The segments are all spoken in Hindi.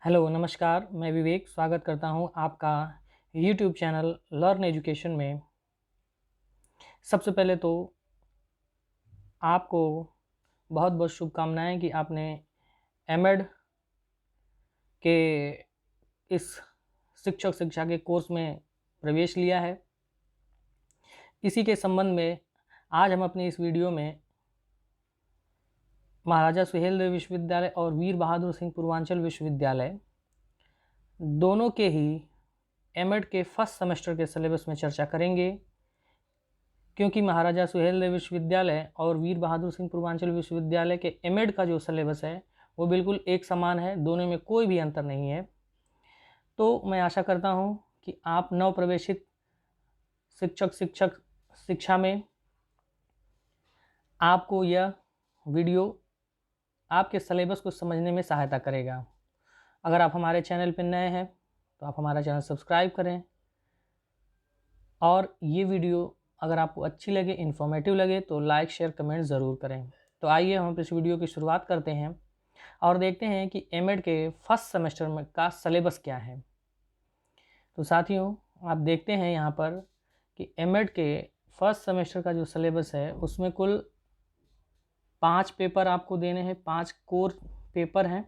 हेलो नमस्कार, मैं विवेक स्वागत करता हूं आपका यूट्यूब चैनल लर्न एजुकेशन में। सबसे पहले तो आपको बहुत बहुत शुभकामनाएं कि आपने एमएड के इस शिक्षक शिक्षा के कोर्स में प्रवेश लिया है। इसी के संबंध में आज हम अपनी इस वीडियो में महाराजा सुहेलदेव विश्वविद्यालय और वीर बहादुर सिंह पूर्वांचल विश्वविद्यालय दोनों के ही एमएड के फर्स्ट सेमेस्टर के सिलेबस में चर्चा करेंगे, क्योंकि महाराजा सुहेलदेव विश्वविद्यालय और वीर बहादुर सिंह पूर्वांचल विश्वविद्यालय के एमएड का जो सिलेबस है वो बिल्कुल एक समान है, दोनों में कोई भी अंतर नहीं है। तो मैं आशा करता हूं कि आप नव प्रवेशित शिक्षा में आपको यह वीडियो आपके सिलेबस को समझने में सहायता करेगा। अगर आप हमारे चैनल पर नए हैं तो आप हमारा चैनल सब्सक्राइब करें, और ये वीडियो अगर आपको अच्छी लगे, इन्फॉर्मेटिव लगे तो लाइक शेयर कमेंट ज़रूर करें। तो आइए हम इस वीडियो की शुरुआत करते हैं और देखते हैं कि एमएड के फर्स्ट सेमेस्टर में का सिलेबस क्या है। तो साथियों, आप देखते हैं यहाँ पर कि एमएड के फर्स्ट सेमेस्टर का जो सिलेबस है उसमें कुल 5 पेपर आपको देने हैं, 5 कोर पेपर हैं,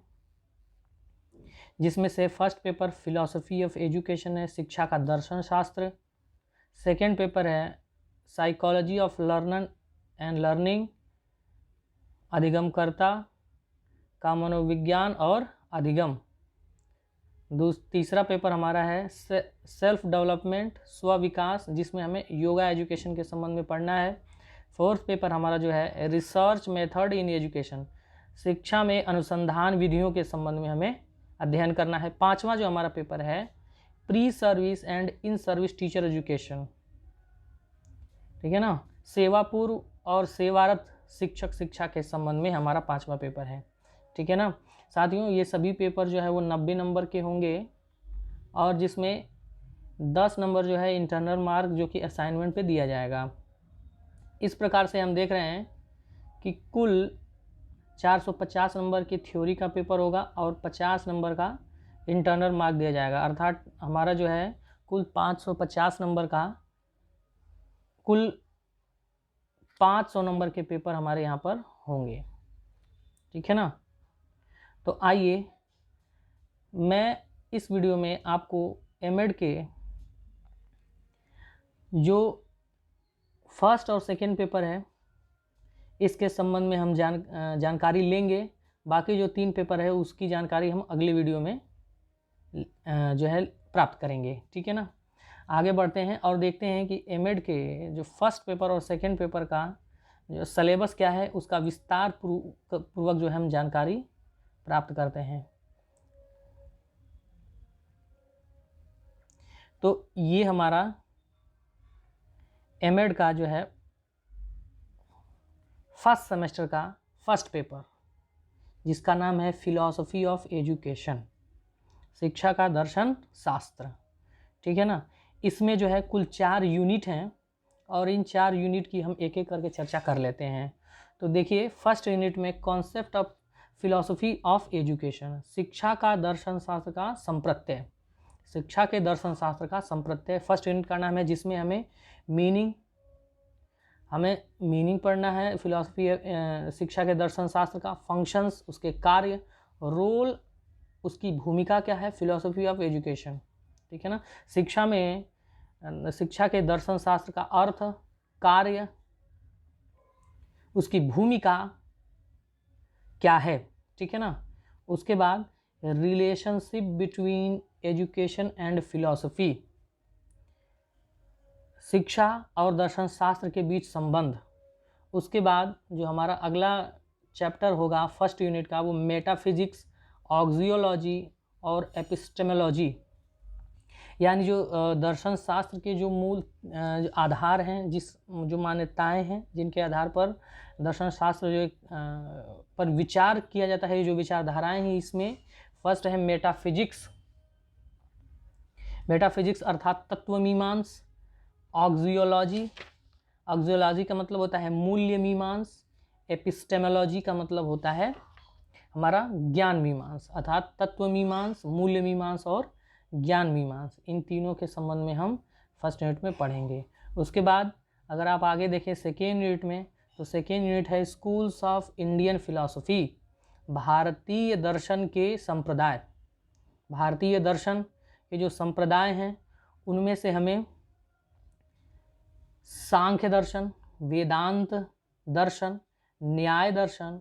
जिसमें से first paper philosophy of education है, शिक्षा का दर्शन शास्त्र। सेकेंड पेपर है psychology of learner and learning, अधिगमकर्ता का मनोविज्ञान और अधिगम। तीसरा पेपर हमारा है सेल्फ डेवलपमेंट, स्व विकास, जिसमें हमें योगा एजुकेशन के संबंध में पढ़ना है। फोर्थ पेपर हमारा जो है रिसर्च मेथड इन एजुकेशन, शिक्षा में अनुसंधान विधियों के संबंध में हमें अध्ययन करना है। पांचवा जो हमारा पेपर है pre service and in service teacher education, ठीक है ना, सेवा पूर्व और सेवारत शिक्षक शिक्षा के संबंध में हमारा 5वां पेपर है, ठीक है ना। साथियों, ये सभी पेपर जो है वो 90 नंबर के होंगे, और जिसमें 10 नंबर जो है इंटरनल मार्क जो कि असाइनमेंट पे दिया जाएगा। इस प्रकार से हम देख रहे हैं कि कुल 450 नंबर की थ्योरी का पेपर होगा और 50 नंबर का इंटरनल मार्क दिया जाएगा, अर्थात हमारा जो है कुल 550 नंबर का कुल 500 नंबर के पेपर हमारे यहाँ पर होंगे, ठीक है ना। तो आइए मैं इस वीडियो में आपको एमएड के जो फर्स्ट और सेकेंड पेपर है इसके संबंध में हम जानकारी लेंगे। बाकी जो 3 पेपर है उसकी जानकारी हम अगली वीडियो में जो है प्राप्त करेंगे, ठीक है ना। आगे बढ़ते हैं और देखते हैं कि एमएड के जो फर्स्ट पेपर और सेकेंड पेपर का जो सिलेबस क्या है उसका विस्तार पूर्वक जो हम जानकारी प्राप्त करते हैं। तो ये हमारा एमएड का जो है फर्स्ट सेमेस्टर का फर्स्ट पेपर, जिसका नाम है फिलॉसफी ऑफ एजुकेशन, शिक्षा का दर्शन शास्त्र, ठीक है ना। इसमें जो है कुल 4 यूनिट हैं और इन 4 यूनिट की हम एक एक करके चर्चा कर लेते हैं। तो देखिए, फर्स्ट यूनिट में concept of philosophy of education, शिक्षा का दर्शन शास्त्र का संप्रत्यय, शिक्षा के दर्शन शास्त्र का संप्रत्यय फर्स्ट यूनिट का नाम है, जिसमें हमें मीनिंग पढ़ना है फिलॉसफी शिक्षा के दर्शन शास्त्र का, फंक्शंस उसके कार्य, रोल उसकी भूमिका क्या है फिलॉसफी ऑफ एजुकेशन, ठीक है ना। शिक्षा में शिक्षा के दर्शन शास्त्र का अर्थ, कार्य, उसकी भूमिका क्या है, ठीक है ना। उसके बाद relationship between education and philosophy, शिक्षा और दर्शन शास्त्र के बीच संबंध। उसके बाद जो हमारा अगला चैप्टर होगा फर्स्ट यूनिट का वो मेटाफिजिक्स, ऑक्सियोलॉजी और एपिस्टेमोलॉजी, यानी जो दर्शन शास्त्र के जो मूल आधार हैं, जो मान्यताएं हैं जिनके आधार पर दर्शन शास्त्र जो पर विचार किया जाता है, जो विचारधाराएं हैं, इसमें फर्स्ट है मेटाफिजिक्स अर्थात तत्वमीमांस। ऑक्सियोलॉजी का मतलब होता है मूल्य मीमांस। एपिस्टेमोलॉजी का मतलब होता है हमारा ज्ञान मीमांस, अर्थात तत्व मीमांस, मूल्य मीमांस और ज्ञान मीमांस, इन तीनों के संबंध में हम फर्स्ट यूनिट में पढ़ेंगे। उसके बाद अगर आप आगे देखें सेकेंड यूनिट में, तो सेकेंड यूनिट है स्कूल्स ऑफ इंडियन फिलॉसफी, भारतीय दर्शन के संप्रदाय। भारतीय दर्शन के जो संप्रदाय हैं उनमें से हमें सांख्य दर्शन, वेदांत दर्शन, न्याय दर्शन,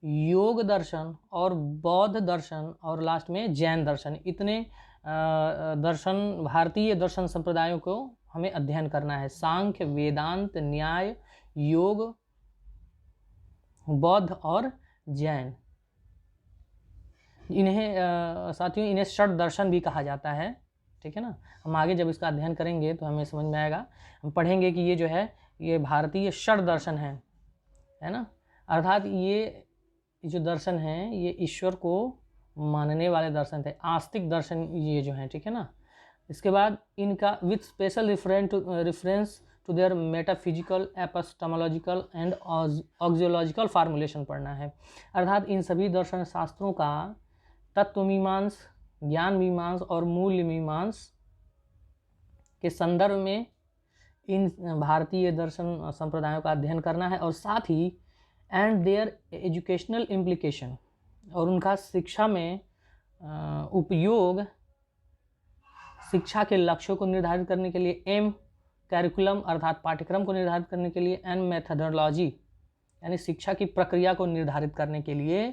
योग दर्शन और बौद्ध दर्शन और लास्ट में जैन दर्शन, इतने दर्शन, भारतीय दर्शन संप्रदायों को हमें अध्ययन करना है। सांख्य, वेदांत, न्याय, योग, बौद्ध और जैन, इन्हें साथियों इन्हें षट दर्शन भी कहा जाता है। ठीक है ना, हम आगे जब इसका अध्ययन करेंगे तो हमें समझ में आएगा, हम पढ़ेंगे कि ये जो है ये भारतीय षट दर्शन है ना, अर्थात ये जो दर्शन हैं ये ईश्वर को मानने वाले दर्शन थे, आस्तिक दर्शन ये जो हैं। ठीक है ना, इसके बाद इनका with special reference to their metaphysical, epistemological and axiological formulation पढ़ना है, अर्थात इन सभी दर्शन शास्त्रों का तत्व मीमांस, ज्ञान मीमांस और मूल्य मीमांस के संदर्भ में इन भारतीय दर्शन संप्रदायों का अध्ययन करना है, और साथ ही एंड देयर एजुकेशनल इम्प्लीकेशन, और उनका शिक्षा में उपयोग, शिक्षा के लक्ष्यों को निर्धारित करने के लिए, एम कैरिकुलम अर्थात पाठ्यक्रम को निर्धारित करने के लिए, एंड मेथडोलॉजी यानी शिक्षा की प्रक्रिया को निर्धारित करने के लिए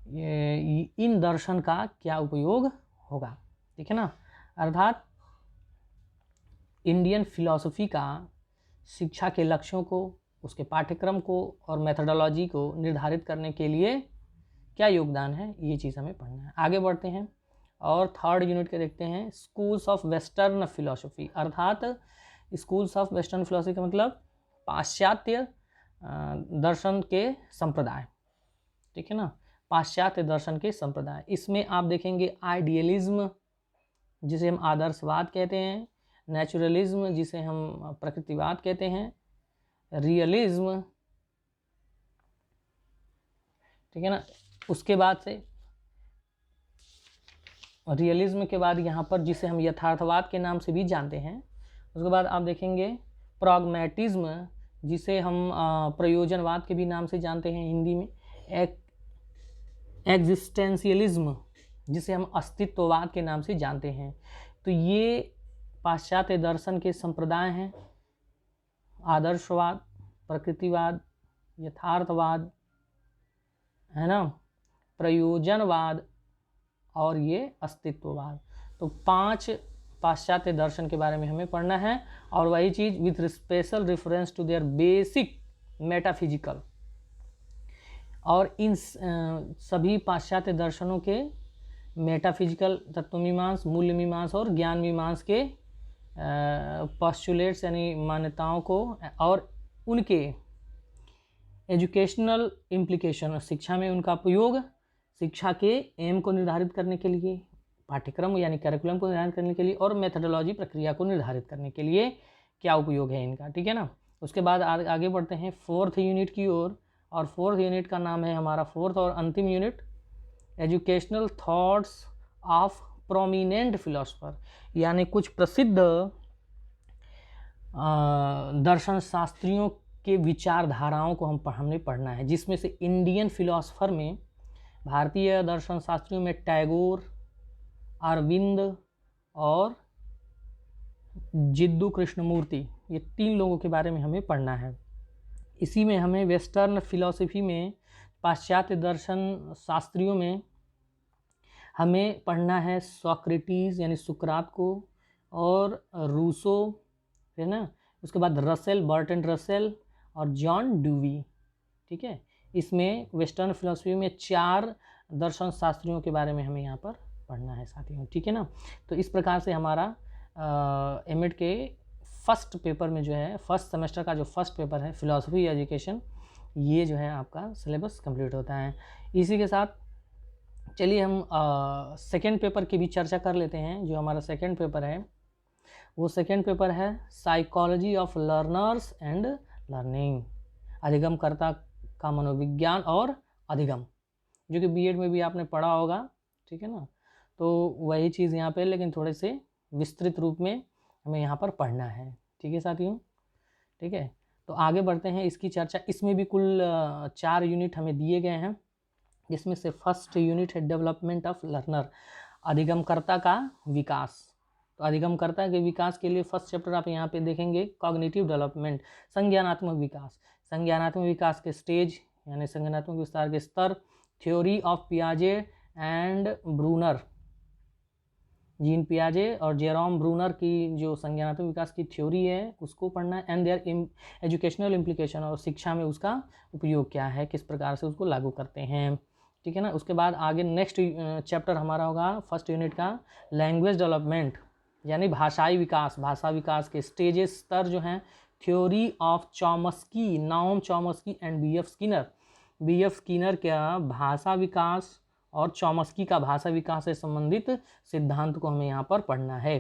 इन दर्शन का क्या उपयोग होगा। ठीक है ना, अर्थात इंडियन फिलॉसफी का शिक्षा के लक्ष्यों को, उसके पाठ्यक्रम को और मेथडोलॉजी को निर्धारित करने के लिए क्या योगदान है, ये चीज़ हमें पढ़ना है। आगे बढ़ते हैं और थर्ड यूनिट के देखते हैं स्कूल्स ऑफ वेस्टर्न फिलॉसफी, अर्थात स्कूल्स ऑफ वेस्टर्न फिलॉसफी का मतलब पाश्चात्य दर्शन के संप्रदाय। ठीक है ना, पाश्चात्य दर्शन के संप्रदाय, इसमें आप देखेंगे आइडियलिज्म जिसे हम आदर्शवाद कहते हैं, नेचुरलिज्म जिसे हम प्रकृतिवाद कहते हैं, रियलिज्म, ठीक है ना, उसके बाद से रियलिज्म के बाद यहाँ पर जिसे हम यथार्थवाद के नाम से भी जानते हैं, उसके बाद आप देखेंगे प्रॉग्मैटिज्म जिसे हम प्रयोजनवाद के भी नाम से जानते हैं हिंदी में, एग्जिस्टेंशियलिज्म जिसे हम अस्तित्ववाद के नाम से जानते हैं। तो ये पाश्चात्य दर्शन के संप्रदाय हैं, आदर्शवाद, प्रकृतिवाद, यथार्थवाद, है ना, प्रयोजनवाद और ये अस्तित्ववाद। तो 5 पाश्चात्य दर्शन के बारे में हमें पढ़ना है, और वही चीज़ with special reference to their basic metaphysical, और इन सभी पाश्चात्य दर्शनों के मेटाफिजिकल, तत्वमीमांस, मूल्य मीमांस और ज्ञान मीमांस के पोस्टुलेट्स यानी मान्यताओं को और उनके एजुकेशनल इम्प्लीकेशन, शिक्षा में उनका उपयोग, शिक्षा के एम को निर्धारित करने के लिए, पाठ्यक्रम यानी करिकुलम को निर्धारित करने के लिए, और मेथडोलॉजी प्रक्रिया को निर्धारित करने के लिए क्या उपयोग है इनका। ठीक है ना, उसके बाद आगे बढ़ते हैं फोर्थ यूनिट की ओर, और फोर्थ यूनिट का नाम है हमारा, फोर्थ और अंतिम unit, educational thoughts of prominent philosopher, यानी कुछ प्रसिद्ध दर्शन शास्त्रियों के विचारधाराओं को हमने पढ़ना है, जिसमें से इंडियन फिलोसफर में, भारतीय दर्शन शास्त्रियों में टैगोर, अरविंद और जिद्दू कृष्णमूर्ति, ये 3 लोगों के बारे में हमें पढ़ना है। इसी में हमें वेस्टर्न फिलॉसफी में, पाश्चात्य दर्शन शास्त्रियों में हमें पढ़ना है सोक्रेटिस यानी सुकरात को, और रूसो, है ना, उसके बाद रसेल, बर्टन रसेल और जॉन ड्यूवी। ठीक है, इसमें वेस्टर्न फिलॉसफी में 4 दर्शन शास्त्रियों के बारे में हमें यहाँ पर पढ़ना है साथियों। ठीक है ना, तो इस प्रकार से हमारा एमएड के फर्स्ट पेपर में जो है, फर्स्ट सेमेस्टर का जो फर्स्ट पेपर है फिलॉसफी एजुकेशन, ये जो है आपका सिलेबस कंप्लीट होता है। इसी के साथ चलिए हम सेकेंड पेपर की भी चर्चा कर लेते हैं। जो हमारा सेकेंड पेपर है वो सेकेंड पेपर है psychology of learners and learning, अधिगमकर्ता का मनोविज्ञान और अधिगम। जो कि बीएड में भी आपने पढ़ा होगा, ठीक है ना। तो वही चीज़ यहाँ पे, लेकिन थोड़े से विस्तृत रूप में हमें यहाँ पर पढ़ना है, ठीक है साथियों, ठीक है। तो आगे बढ़ते हैं इसकी चर्चा। इसमें भी कुल 4 यूनिट हमें दिए गए हैं, जिसमें से फर्स्ट यूनिट है डेवलपमेंट ऑफ लर्नर, अधिगमकर्ता का विकास। तो अधिगमकर्ता के विकास के लिए फर्स्ट चैप्टर आप यहाँ पे देखेंगे कॉग्निटिव डेवलपमेंट, संज्ञानात्मक विकास। संज्ञानात्मक विकास के स्टेज यानी संज्ञानात्मक विस्तार के स्तर, theory of पियाजे and Brunner, gene पियाजे और जेरोम ब्रूनर की जो संज्ञानात्मक विकास की थ्योरी है उसको पढ़ना है, एंड देयर एजुकेशनल इम्प्लीकेशन, और शिक्षा में उसका उपयोग क्या है, किस प्रकार से उसको लागू करते हैं, ठीक है ना। उसके बाद आगे नेक्स्ट चैप्टर हमारा होगा फर्स्ट यूनिट का लैंग्वेज डेवलपमेंट यानी भाषाई विकास। भाषा विकास के स्टेजेस, स्तर जो हैं, theory of Chomsky, Noam Chomsky and B F. Skinner. B F. Skinner का भाषा विकास और चॉम्स्की का भाषा विकास से संबंधित सिद्धांत को हमें यहाँ पर पढ़ना है,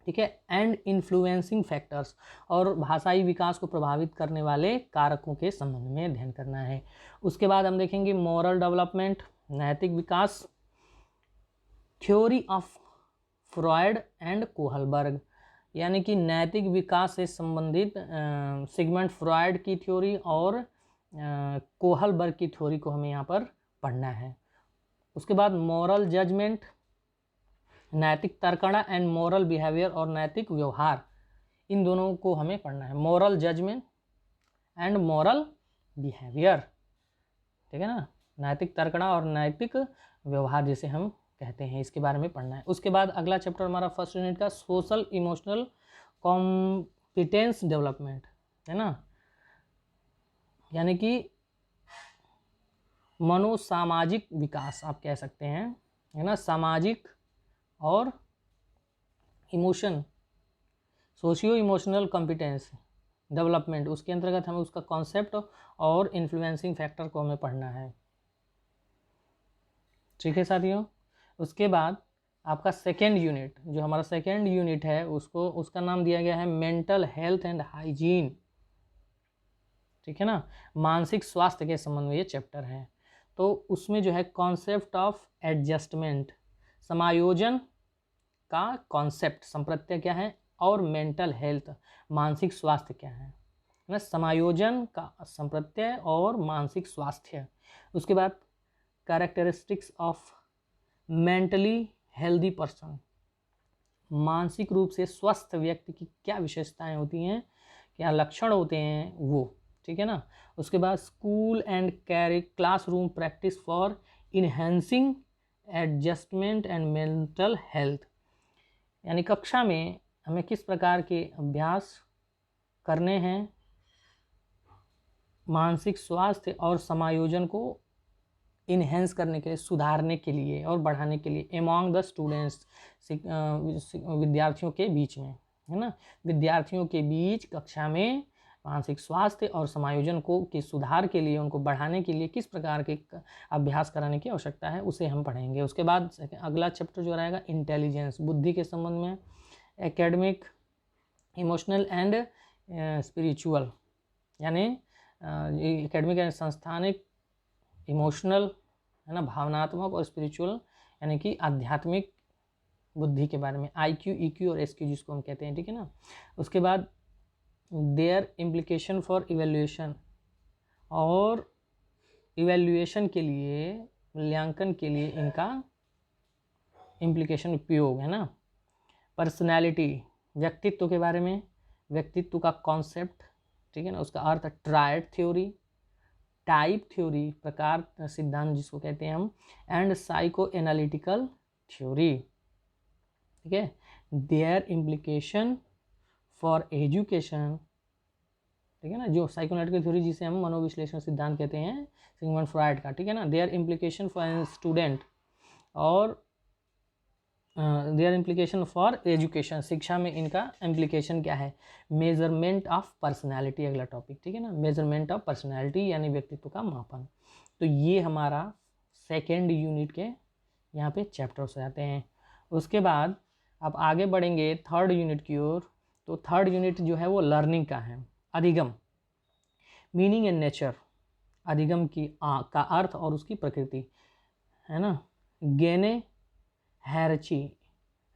ठीक है। एंड इन्फ्लुएंसिंग फैक्टर्स, और भाषाई विकास को प्रभावित करने वाले कारकों के संबंध में अध्ययन करना है। उसके बाद हम देखेंगे मॉरल डेवलपमेंट, नैतिक विकास, theory of Freud and Kohlberg, यानी कि नैतिक विकास से संबंधित सिगमंड फ्रॉयड की थ्योरी और कोहलबर्ग की थ्योरी को हमें यहाँ पर पढ़ना है। उसके बाद मॉरल जजमेंट, नैतिक तर्कणा एंड मॉरल बिहेवियर, और नैतिक व्यवहार, इन दोनों को हमें पढ़ना है, moral judgement and moral behaviour, ठीक है ना। नैतिक तर्कणा और नैतिक व्यवहार जिसे हम कहते हैं, इसके बारे में पढ़ना है। उसके बाद अगला चैप्टर हमारा फर्स्ट यूनिट का सोशल इमोशनल कॉम्पिटेंस डेवलपमेंट है ना, यानी कि मनोसामाजिक विकास आप कह सकते हैं, है ना। सामाजिक और emotion, socio emotional competence development, उसके अंतर्गत हमें उसका कॉन्सेप्ट और इन्फ्लुएंसिंग फैक्टर को हमें पढ़ना है, ठीक है साथियों। उसके बाद आपका सेकेंड यूनिट, जो हमारा सेकेंड यूनिट है उसका नाम दिया गया है मेंटल हेल्थ एंड हाइजीन, ठीक है ना। मानसिक स्वास्थ्य के संबंध में ये चैप्टर है। तो उसमें जो है कॉन्सेप्ट ऑफ एडजस्टमेंट, समायोजन का कॉन्सेप्ट, संप्रत्यय क्या है, और मेंटल हेल्थ, मानसिक स्वास्थ्य क्या है ना, समायोजन का संप्रत्यय और मानसिक स्वास्थ्य। उसके बाद characteristics of mentally healthy person, मानसिक रूप से स्वस्थ व्यक्ति की क्या विशेषताएं होती हैं, क्या लक्षण होते हैं वो, ठीक है ना। उसके बाद school and classroom practice for enhancing adjustment and mental health, यानी कक्षा में हमें किस प्रकार के अभ्यास करने हैं मानसिक स्वास्थ्य और समायोजन को इन्हेंस करने के लिए, सुधारने के लिए और बढ़ाने के लिए एमॉन्ग द स्टूडेंट्स, विद्यार्थियों के बीच में, है ना। विद्यार्थियों के बीच कक्षा में मानसिक स्वास्थ्य और समायोजन को के सुधार के लिए, उनको बढ़ाने के लिए किस प्रकार के अभ्यास कराने की आवश्यकता है उसे हम पढ़ेंगे। उसके बाद अगला चैप्टर जो रहेगा इंटेलिजेंस, बुद्धि के संबंध में, एकेडमिक, इमोशनल एंड स्पिरिचुअल, यानी एकेडमिक एंड संस्थानिक, इमोशनल है ना, भावनात्मक, और स्पिरिचुअल यानी कि आध्यात्मिक बुद्धि के बारे में, IQ, EQ और SQ जिसको हम कहते हैं, ठीक है ना। उसके बाद देयर इम्प्लीकेशन फॉर इवेल्यूएशन, और इवेल्यूएशन के लिए, मूल्यांकन के लिए इनका इम्प्लीकेशन, उपयोग, है ना। पर्सनैलिटी, व्यक्तित्व के बारे में, व्यक्तित्व का कॉन्सेप्ट, ठीक है ना, उसका अर्थ, ट्रायड थ्योरी, टाइप थ्योरी, प्रकार सिद्धांत जिसको कहते हैं हम, एंड साइको एनालिटिकल थ्योरी, ठीक है। देयर इम्प्लीकेशन फॉर एजुकेशन, ठीक है ना, जो साइको एनालिटिकल थ्योरी जिसे हम मनोविश्लेषण सिद्धांत कहते हैं सिगमंड फ्रॉयड का, ठीक है ना। देयर इम्प्लीकेशन फॉर स्टूडेंट, और देयर इम्प्लीकेशन फॉर एजुकेशन, शिक्षा में इनका इम्प्लीकेशन क्या है, मेजरमेंट ऑफ पर्सनैलिटी, अगला टॉपिक, ठीक है ना, मेजरमेंट ऑफ पर्सनैलिटी यानी व्यक्तित्व का मापन। तो ये हमारा सेकेंड यूनिट के यहाँ पे चैप्टर्स आते हैं। उसके बाद अब आगे बढ़ेंगे थर्ड यूनिट की ओर। तो थर्ड यूनिट जो है वो लर्निंग का है, अधिगम, मीनिंग एंड नेचर, अधिगम की का अर्थ और उसकी प्रकृति, है ना। गेने हैरची,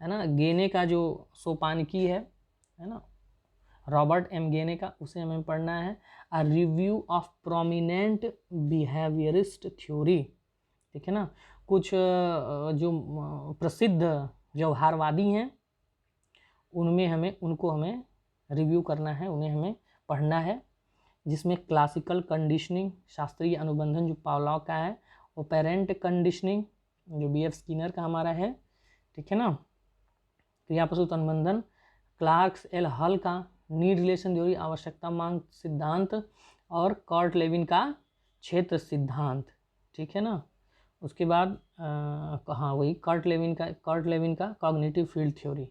है ना, गेने का जो सोपानकी है ना, रॉबर्ट एम गेने का, उसे हमें पढ़ना है। A review of prominent behaviourist theory, ठीक है ना। कुछ जो प्रसिद्ध व्यवहारवादी हैं उनको हमें रिव्यू करना है, उन्हें हमें पढ़ना है, जिसमें क्लासिकल कंडीशनिंग, शास्त्रीय अनुबंधन जो पावलॉव का है, ऑपरेंट कंडीशनिंग जो बी एफ स्किनर का हमारा है, ठीक है ना। क्रियाप्रसूत अनुबंधन क्लार्क्स एल हल का, नीड रिलेशन थ्योरी आवश्यकता मांग सिद्धांत, और कर्ट लेविन का क्षेत्र सिद्धांत, ठीक है ना। उसके बाद हाँ वही कर्ट लेविन का कॉग्निटिव फील्ड थ्योरी,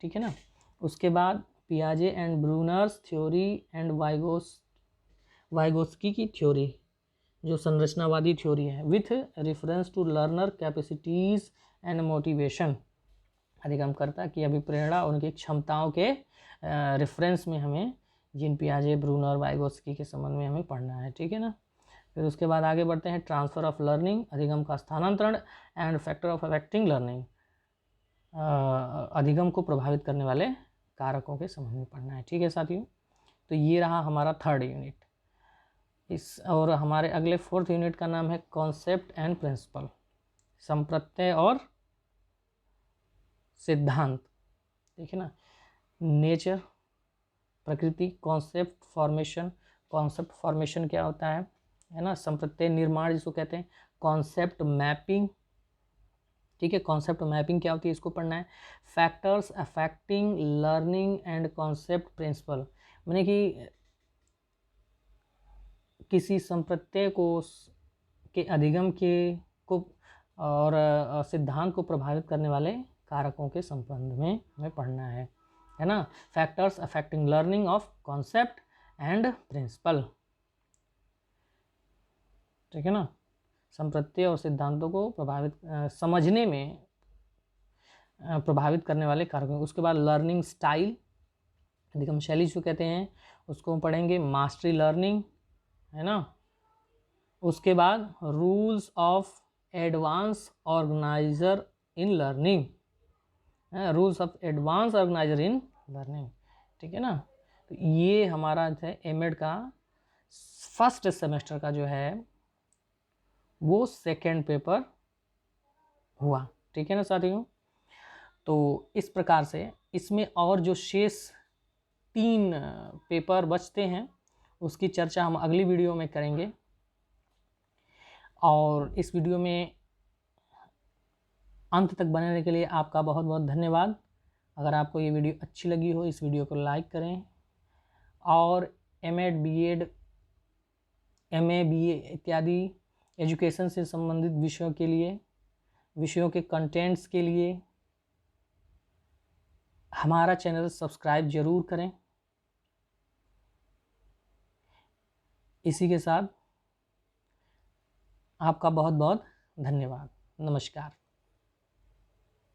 ठीक है ना। उसके बाद पियाजे and Bruner's theory and Vygotsky की थ्योरी जो संरचनावादी थ्योरी है, with reference to learner capacities and motivation, अधिगमकर्ता की अभिप्रेरणा और उनकी क्षमताओं के रेफरेंस में हमें जीन पियाजे, ब्रूनर, वाइगोस्की के संबंध में हमें पढ़ना है, ठीक है ना। फिर उसके बाद आगे बढ़ते हैं, ट्रांसफ़र ऑफ लर्निंग, अधिगम का स्थानांतरण, and factor of affecting learning, अधिगम को प्रभावित करने वाले कारकों के संबंध में पढ़ना है, ठीक है साथियों। तो ये रहा हमारा 3rd यूनिट। और हमारे अगले 4th यूनिट का नाम है कॉन्सेप्ट एंड प्रिंसिपल, संप्रत्यय और सिद्धांत, ठीक है ना। नेचर, प्रकृति, कॉन्सेप्ट फॉर्मेशन क्या होता है ना। संप्रत्यय निर्माण जिसको कहते हैं, कॉन्सेप्ट मैपिंग, ठीक है, कॉन्सेप्ट मैपिंग क्या होती है इसको पढ़ना है। Factors affecting learning and concept principle, माने कि किसी संप्रत्यय के अधिगम को और सिद्धांत को प्रभावित करने वाले कारकों के संबंध में हमें पढ़ना है ना। Factors affecting learning of concept and principle, ठीक है ना। संप्रत्यय और सिद्धांतों को समझने में प्रभावित करने वाले कारकों। उसके बाद लर्निंग स्टाइल, अधिगम शैली जो कहते हैं उसको हम पढ़ेंगे। मास्टरी लर्निंग, है ना। उसके बाद rules of advance organiser in learning, rules of advance organiser in learning, ठीक है ना। तो ये हमारा है एमएड का फर्स्ट सेमेस्टर का जो है वो 2nd पेपर हुआ, ठीक है ना साथियों। तो इस प्रकार से इसमें और जो शेष 3 पेपर बचते हैं उसकी चर्चा हम अगली वीडियो में करेंगे। और इस वीडियो में अंत तक बने रहने के लिए आपका बहुत बहुत धन्यवाद। अगर आपको ये वीडियो अच्छी लगी हो इस वीडियो को लाइक करें, और एमएड, बीएड, एमए, बीए इत्यादि एजुकेशन से संबंधित विषयों के कंटेंट्स के लिए हमारा चैनल सब्सक्राइब जरूर करें। इसी के साथ आपका बहुत बहुत धन्यवाद। नमस्कार।